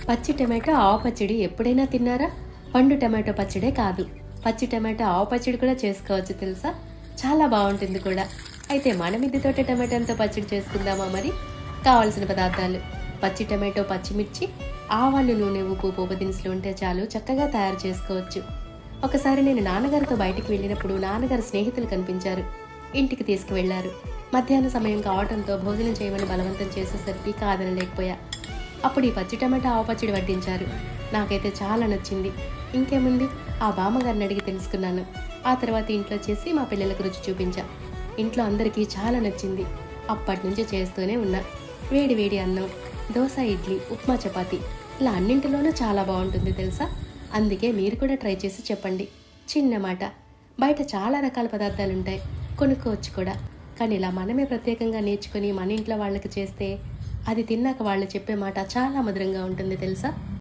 పచ్చి టమాటో ఆవ పచ్చడి ఎప్పుడైనా తిన్నారా? పండు టమాటో పచ్చడే కాదు, పచ్చి టమాటో ఆవ పచ్చడి కూడా చేసుకోవచ్చు తెలుసా? చాలా బాగుంటుంది కూడా. అయితే మన మిద్దె తోట టమాటోలతో పచ్చడి చేసుకుందామా మరి? కావాల్సిన పదార్థాలు: పచ్చి టమాటో, పచ్చిమిర్చి, ఆవాలు, నూనె, ఉప్పు, పోపు దినుసులు ఉంటే చాలు, చక్కగా తయారు చేసుకోవచ్చు. ఒకసారి నేను నాన్నగారితో బయటికి వెళ్ళినప్పుడు నాన్నగారు స్నేహితులు కనిపించారు. ఇంటికి తీసుకువెళ్లారు. మధ్యాహ్న సమయం కావడంతో భోజనం చేయమని బలవంతం చేసేసరికి కాదనలేకపోయా. అప్పుడు ఈ పచ్చి టమాటా ఆవ పచ్చడి వడ్డించారు. నాకైతే చాలా నచ్చింది. ఇంకేముంది, ఆ బామ్మగారిని అడిగి తెలుసుకున్నాను. ఆ తర్వాత ఇంట్లో చేసి మా పిల్లలకు రుచి చూపించా. ఇంట్లో అందరికీ చాలా నచ్చింది. అప్పటి నుంచి చేస్తూనే ఉన్నా. వేడి వేడి అన్నం, దోశ, ఇడ్లీ, ఉప్మా, చపాతి ఇలా అన్నింటిలోనూ చాలా బాగుంటుంది తెలుసా? అందుకే మీరు కూడా ట్రై చేసి చెప్పండి. చిన్న మాట, బయట చాలా రకాల పదార్థాలు ఉంటాయి, కొనుక్కోవచ్చు కూడా. కానీ ఇలా మనమే ప్రత్యేకంగా నేర్చుకొని మన ఇంట్లో వాళ్ళకి చేస్తే అది తిన్నాక వాళ్ళు చెప్పే మాట చాలా మధురంగా ఉంటుంది తెలుసా?